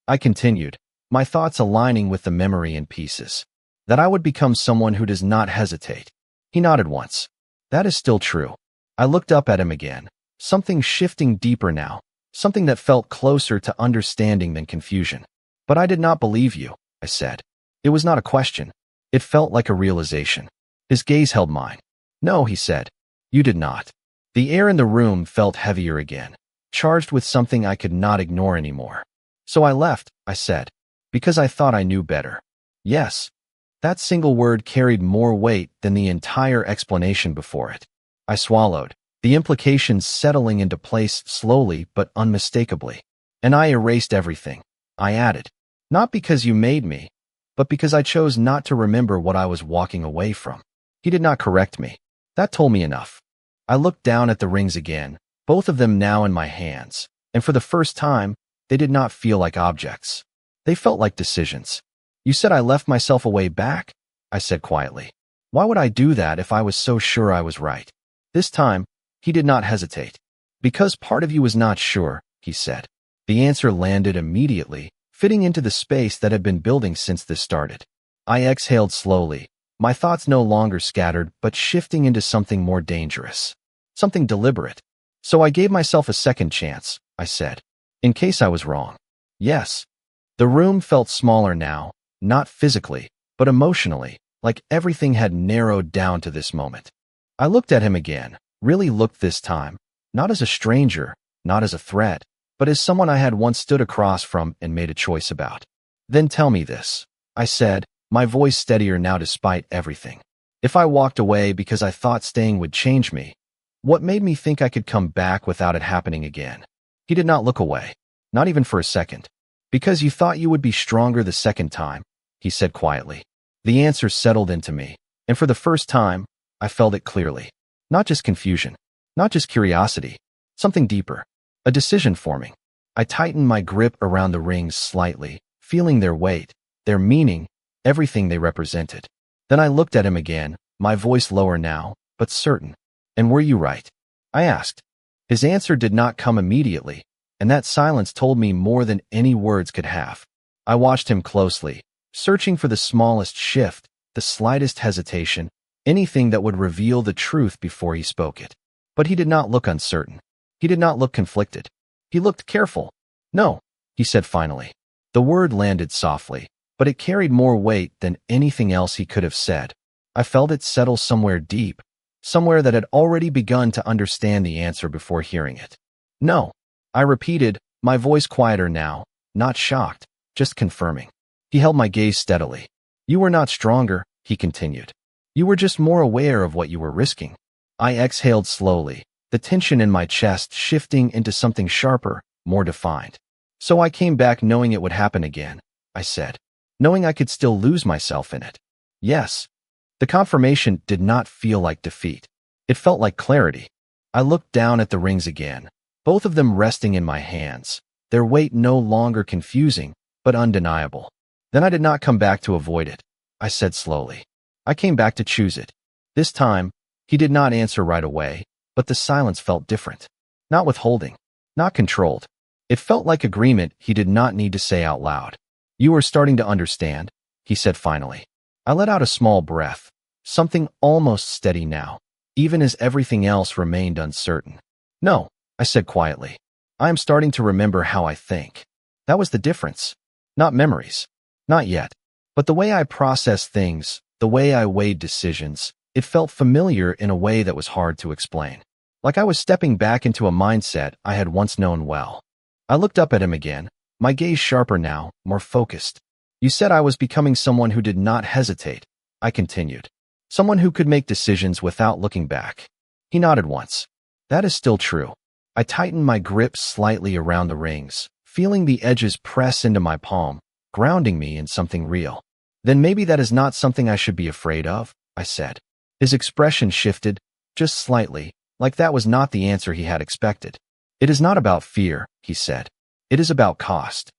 A: I continued, my thoughts aligning with the memory in pieces. That I would become someone who does not hesitate. He nodded once. That is still true. I looked up at him again, something shifting deeper now, something that felt closer to understanding than confusion. But I did not believe you, I said. It was not a question. It felt like a realization. His gaze held mine. No, he said. You did not. The air in the room felt heavier again, charged with something I could not ignore anymore. So I left, I said, because I thought I knew better. Yes. That single word carried more weight than the entire explanation before it. I swallowed, the implications settling into place slowly but unmistakably. And I erased everything. I added, not because you made me, but because I chose not to remember what I was walking away from. He did not correct me. That told me enough. I looked down at the rings again, both of them now in my hands, and for the first time, they did not feel like objects. They felt like decisions. You said I left myself a way back? I said quietly. Why would I do that if I was so sure I was right? This time, he did not hesitate. Because part of you was not sure, he said. The answer landed immediately, fitting into the space that had been building since this started. I exhaled slowly, my thoughts no longer scattered but shifting into something more dangerous. Something deliberate. So I gave myself a second chance, I said. In case I was wrong. Yes. The room felt smaller now, not physically, but emotionally, like everything had narrowed down to this moment. I looked at him again, really looked this time, not as a stranger, not as a threat, but as someone I had once stood across from and made a choice about. Then tell me this, I said, my voice steadier now despite everything. If I walked away because I thought staying would change me, what made me think I could come back without it happening again? He did not look away, not even for a second. Because you thought you would be stronger the second time, he said quietly. The answer settled into me, and for the first time, I felt it clearly. Not just confusion, not just curiosity, something deeper, a decision forming. I tightened my grip around the rings slightly, feeling their weight, their meaning, everything they represented. Then I looked at him again, my voice lower now, but certain. And were you right? I asked. His answer did not come immediately, and that silence told me more than any words could have. I watched him closely, searching for the smallest shift, the slightest hesitation, anything that would reveal the truth before he spoke it. But he did not look uncertain. He did not look conflicted. He looked careful. No, he said finally. The word landed softly, but it carried more weight than anything else he could have said. I felt it settle somewhere deep, somewhere that had already begun to understand the answer before hearing it. No, I repeated, my voice quieter now, not shocked, just confirming. He held my gaze steadily. You were not stronger, he continued. You were just more aware of what you were risking. I exhaled slowly, the tension in my chest shifting into something sharper, more defined. So I came back knowing it would happen again, I said, knowing I could still lose myself in it. Yes. The confirmation did not feel like defeat. It felt like clarity. I looked down at the rings again, both of them resting in my hands, their weight no longer confusing, but undeniable. Then I did not come back to avoid it, I said slowly. I came back to choose it. This time, he did not answer right away, but the silence felt different. Not withholding, not controlled. It felt like agreement he did not need to say out loud. You are starting to understand, he said finally. I let out a small breath, something almost steady now, even as everything else remained uncertain. No, I said quietly. I am starting to remember how I think. That was the difference. Not memories. Not yet. But the way I processed things, the way I weighed decisions, it felt familiar in a way that was hard to explain. Like I was stepping back into a mindset I had once known well. I looked up at him again, my gaze sharper now, more focused. You said I was becoming someone who did not hesitate, I continued. Someone who could make decisions without looking back. He nodded once. That is still true. I tightened my grip slightly around the rings, feeling the edges press into my palm, grounding me in something real. Then maybe that is not something I should be afraid of, I said. His expression shifted, just slightly, like that was not the answer he had expected. It is not about fear, he said. It is about cost.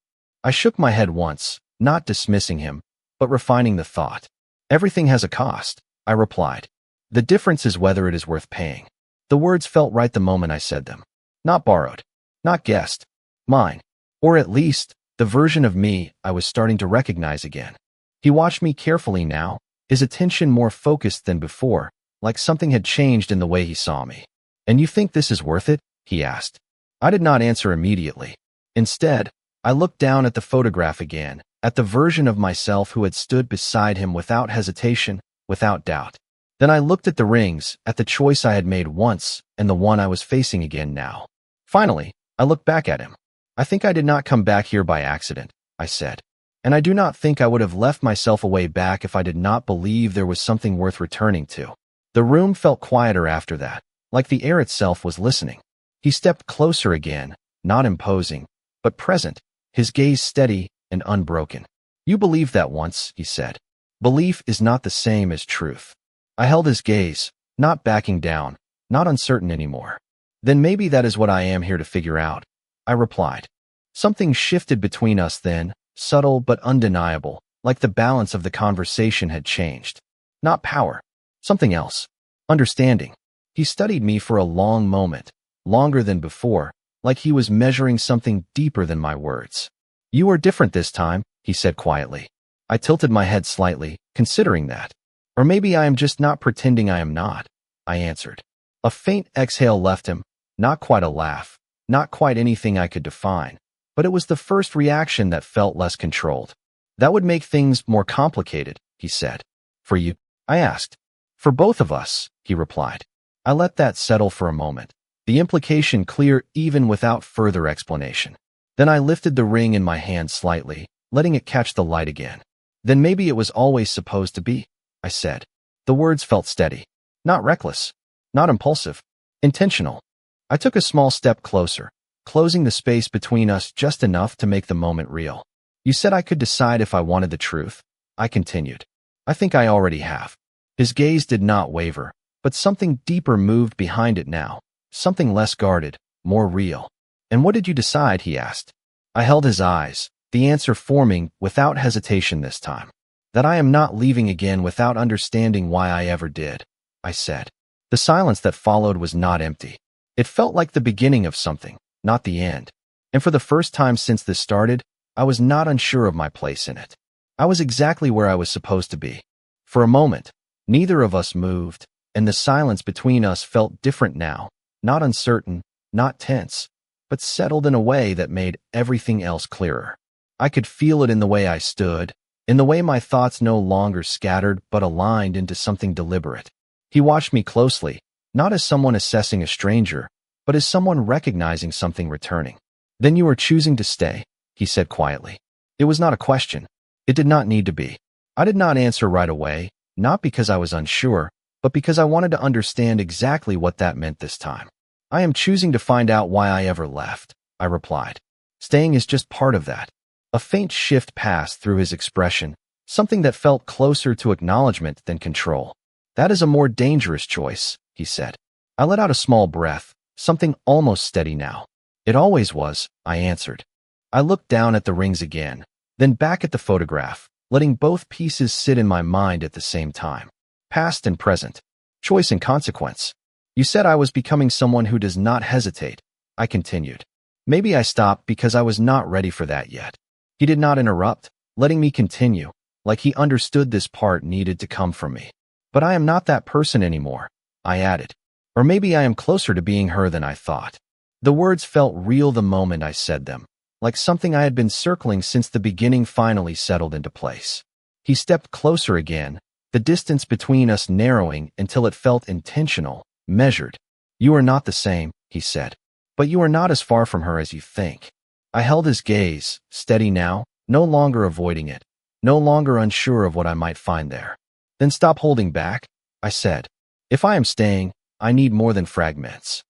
A: I shook my head once, not dismissing him, but refining the thought. Everything has a cost, I replied. The difference is whether it is worth paying. The words felt right the moment I said them. Not borrowed, not guessed, mine, or at least, the version of me I was starting to recognize again. He watched me carefully now, his attention more focused than before, like something had changed in the way he saw me. And you think this is worth it? He asked. I did not answer immediately. Instead, I looked down at the photograph again, at the version of myself who had stood beside him without hesitation, without doubt. Then I looked at the rings, at the choice I had made once, and the one I was facing again now. Finally, I looked back at him. I think I did not come back here by accident, I said. And I do not think I would have left myself a way back if I did not believe there was something worth returning to. The room felt quieter after that, like the air itself was listening. He stepped closer again, not imposing, but present, his gaze steady and unbroken. You believed that once, he said. Belief is not the same as truth. I held his gaze, not backing down, not uncertain anymore. Then maybe that is what I am here to figure out, I replied. Something shifted between us then, subtle but undeniable, like the balance of the conversation had changed. Not power, something else. Understanding. He studied me for a long moment, longer than before, like he was measuring something deeper than my words. You are different this time, he said quietly. I tilted my head slightly, considering that. Or maybe I am just not pretending I am not, I answered. A faint exhale left him, not quite a laugh, not quite anything I could define, but it was the first reaction that felt less controlled. That would make things more complicated, he said. For you? I asked. For both of us, he replied. I let that settle for a moment, the implication clear even without further explanation. Then I lifted the ring in my hand slightly, letting it catch the light again. Then maybe it was always supposed to be, I said. The words felt steady. Not reckless. Not impulsive. Intentional. I took a small step closer, closing the space between us just enough to make the moment real. You said I could decide if I wanted the truth, I continued. I think I already have. His gaze did not waver, but something deeper moved behind it now, something less guarded, more real. And what did you decide, he asked. I held his eyes, the answer forming without hesitation this time. That I am not leaving again without understanding why I ever did, I said. The silence that followed was not empty. It felt like the beginning of something, not the end. And for the first time since this started, I was not unsure of my place in it. I was exactly where I was supposed to be. For a moment, neither of us moved, and the silence between us felt different now, not uncertain, not tense, but settled in a way that made everything else clearer. I could feel it in the way I stood, in the way my thoughts no longer scattered but aligned into something deliberate. He watched me closely, not as someone assessing a stranger, but as someone recognizing something returning. Then you are choosing to stay, he said quietly. It was not a question. It did not need to be. I did not answer right away, not because I was unsure, but because I wanted to understand exactly what that meant this time. I am choosing to find out why I ever left, I replied. Staying is just part of that. A faint shift passed through his expression, something that felt closer to acknowledgement than control. That is a more dangerous choice, he said. I let out a small breath, something almost steady now. It always was, I answered. I looked down at the rings again, then back at the photograph, letting both pieces sit in my mind at the same time. Past and present. Choice and consequence. You said I was becoming someone who does not hesitate, I continued. Maybe I stopped because I was not ready for that yet. He did not interrupt, letting me continue, like he understood this part needed to come from me. But I am not that person anymore, I added. Or maybe I am closer to being her than I thought. The words felt real the moment I said them, like something I had been circling since the beginning finally settled into place. He stepped closer again, the distance between us narrowing until it felt intentional, measured. You are not the same, he said. But you are not as far from her as you think. I held his gaze, steady now, no longer avoiding it, no longer unsure of what I might find there. Then stop holding back, I said. If I am staying, I need more than fragments.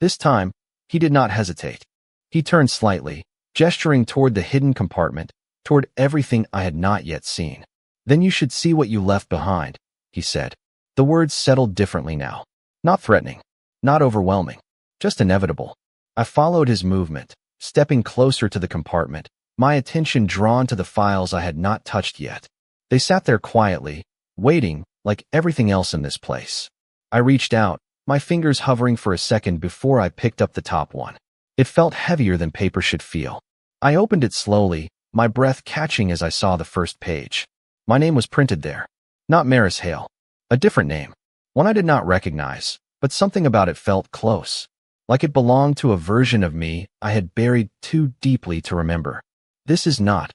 A: This time, he did not hesitate. He turned slightly, gesturing toward the hidden compartment, toward everything I had not yet seen. Then you should see what you left behind, he said. The words settled differently now. Not threatening, not overwhelming, just inevitable. I followed his movement, stepping closer to the compartment, my attention drawn to the files I had not touched yet. They sat there quietly, waiting, like everything else in this place. I reached out, my fingers hovering for a second before I picked up the top one. It felt heavier than paper should feel. I opened it slowly, my breath catching as I saw the first page. My name was printed there. Not Maris Hale. A different name. One I did not recognize, but something about it felt close. Like it belonged to a version of me I had buried too deeply to remember. This is not.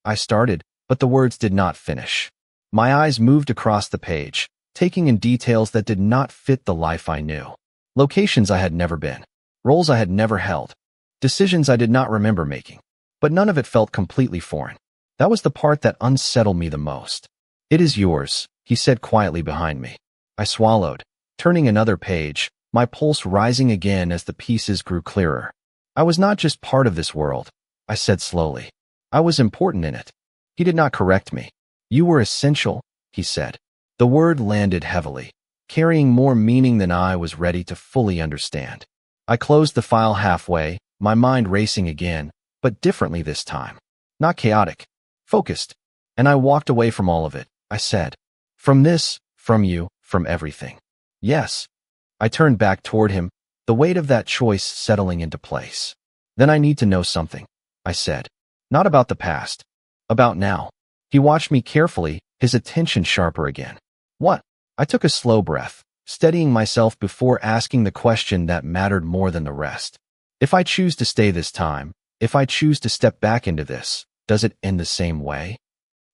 A: I started, but the words did not finish. My eyes moved across the page, taking in details that did not fit the life I knew. Locations I had never been. Roles I had never held. Decisions I did not remember making. But none of it felt completely foreign. That was the part that unsettled me the most. It is yours, he said quietly behind me. I swallowed, turning another page, my pulse rising again as the pieces grew clearer. I was not just part of this world, I said slowly. I was important in it. He did not correct me. You were essential, he said. The word landed heavily. carrying more meaning than I was ready to fully understand. I closed the file halfway, my mind racing again, but differently this time. Not chaotic, focused. And I walked away from all of it, I said. From this, from you, from everything. Yes. I turned back toward him, the weight of that choice settling into place. Then I need to know something, I said. Not about the past. About now. He watched me carefully, his attention sharper again. What? I took a slow breath, steadying myself before asking the question that mattered more than the rest. If I choose to stay this time, if I choose to step back into this, does it end the same way?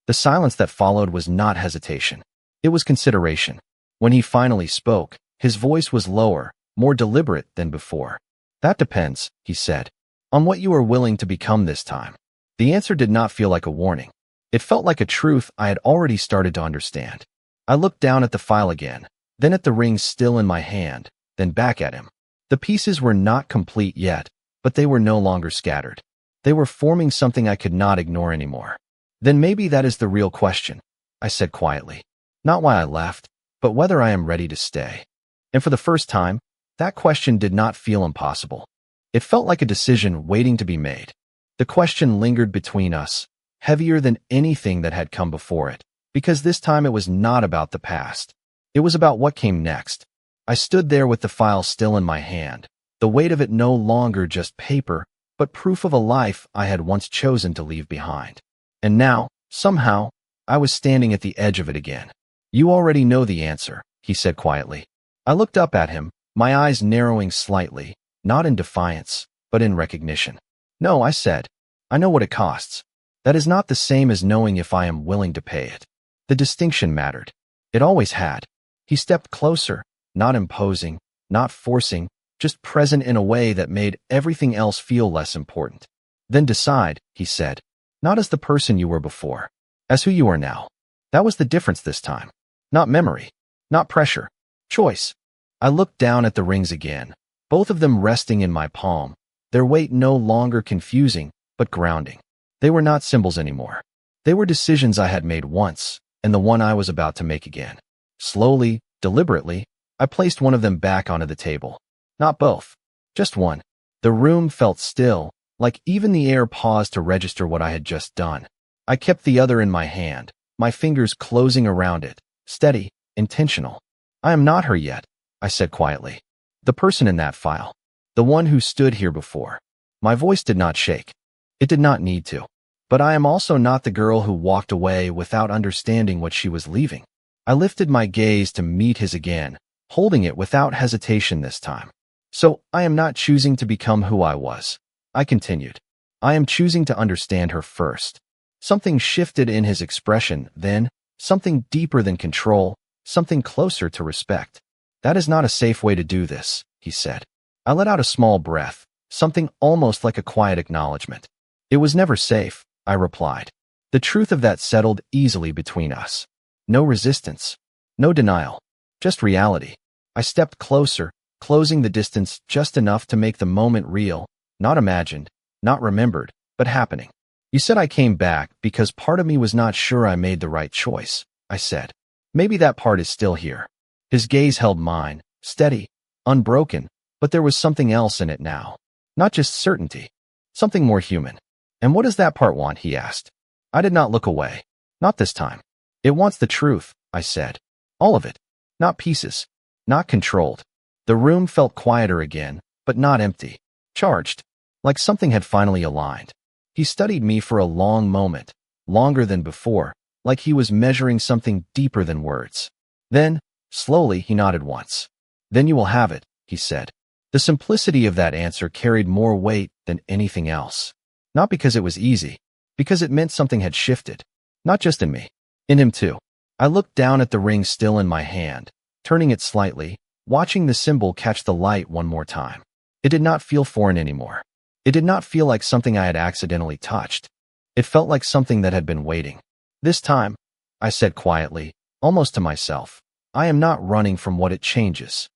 A: The silence that followed was not hesitation. It was consideration. When he finally spoke, his voice was lower, more deliberate than before. That depends, he said, on what you are willing to become this time. The answer did not feel like a warning. It felt like a truth I had already started to understand. I looked down at the file again, then at the ring still in my hand, then back at him. The pieces were not complete yet, but they were no longer scattered. They were forming something I could not ignore anymore. Then maybe that is the real question, I said quietly. Not why I left, but whether I am ready to stay. And for the first time, that question did not feel impossible. It felt like a decision waiting to be made. The question lingered between us, heavier than anything that had come before it, because this time it was not about the past. It was about what came next. I stood there with the file still in my hand, the weight of it no longer just paper, but proof of a life I had once chosen to leave behind. And now, somehow, I was standing at the edge of it again. You already know the answer, he said quietly. I looked up at him, my eyes narrowing slightly, not in defiance, but in recognition. No, I said. I know what it costs. That is not the same as knowing if I am willing to pay it. The distinction mattered. It always had. He stepped closer, not imposing, not forcing, just present in a way that made everything else feel less important. Then decide, he said, not as the person you were before, as who you are now. That was the difference this time. Not memory, not pressure, choice. I looked down at the rings again, both of them resting in my palm, their weight no longer confusing, but grounding. They were not symbols anymore. They were decisions I had made once, and the one I was about to make again. Slowly, deliberately, I placed one of them back onto the table. Not both, just one. The room felt still, like even the air paused to register what I had just done. I kept the other in my hand, my fingers closing around it, steady, intentional. I am not her yet, I said quietly. The person in that file. The one who stood here before. My voice did not shake. It did not need to. But I am also not the girl who walked away without understanding what she was leaving. I lifted my gaze to meet his again, holding it without hesitation this time. So, I am not choosing to become who I was. I continued. I am choosing to understand her first. Something shifted in his expression then, something deeper than control, something closer to respect. That is not a safe way to do this, he said. I let out a small breath, something almost like a quiet acknowledgement. It was never safe, I replied. The truth of that settled easily between us. No resistance, no denial, just reality. I stepped closer, closing the distance just enough to make the moment real, not imagined, not remembered, but happening. You said I came back because part of me was not sure I made the right choice, I said. Maybe that part is still here. His gaze held mine, steady, unbroken, but there was something else in it now. Not just certainty, something more human. And what does that part want, he asked. I did not look away. Not this time. It wants the truth, I said. All of it. Not pieces. Not controlled. The room felt quieter again, but not empty. Charged. Like something had finally aligned. He studied me for a long moment, longer than before, like he was measuring something deeper than words. Then, slowly, he nodded once. Then you will have it, he said. The simplicity of that answer carried more weight than anything else. Not because it was easy, because it meant something had shifted. Not just in me, in him too. I looked down at the ring still in my hand, turning it slightly, watching the symbol catch the light one more time. It did not feel foreign anymore. It did not feel like something I had accidentally touched. It felt like something that had been waiting. This time, I said quietly, almost to myself, I am not running from what it changes.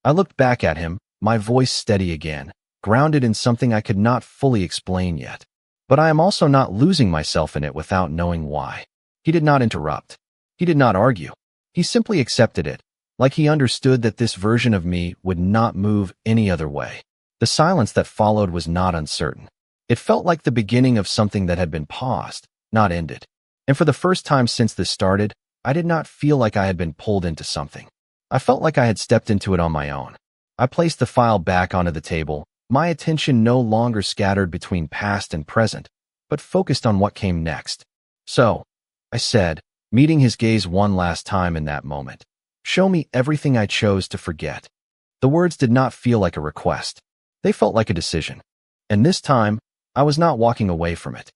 A: I looked back at him, my voice steady again, grounded in something I could not fully explain yet. But I am also not losing myself in it without knowing why. He did not interrupt. He did not argue. He simply accepted it, like he understood that this version of me would not move any other way. The silence that followed was not uncertain. It felt like the beginning of something that had been paused, not ended. And for the first time since this started, I did not feel like I had been pulled into something. I felt like I had stepped into it on my own. I placed the file back onto the table, my attention no longer scattered between past and present, but focused on what came next. "So," I said, meeting his gaze one last time in that moment. "Show me everything I chose to forget." The words did not feel like a request. They felt like a decision. And this time, I was not walking away from it.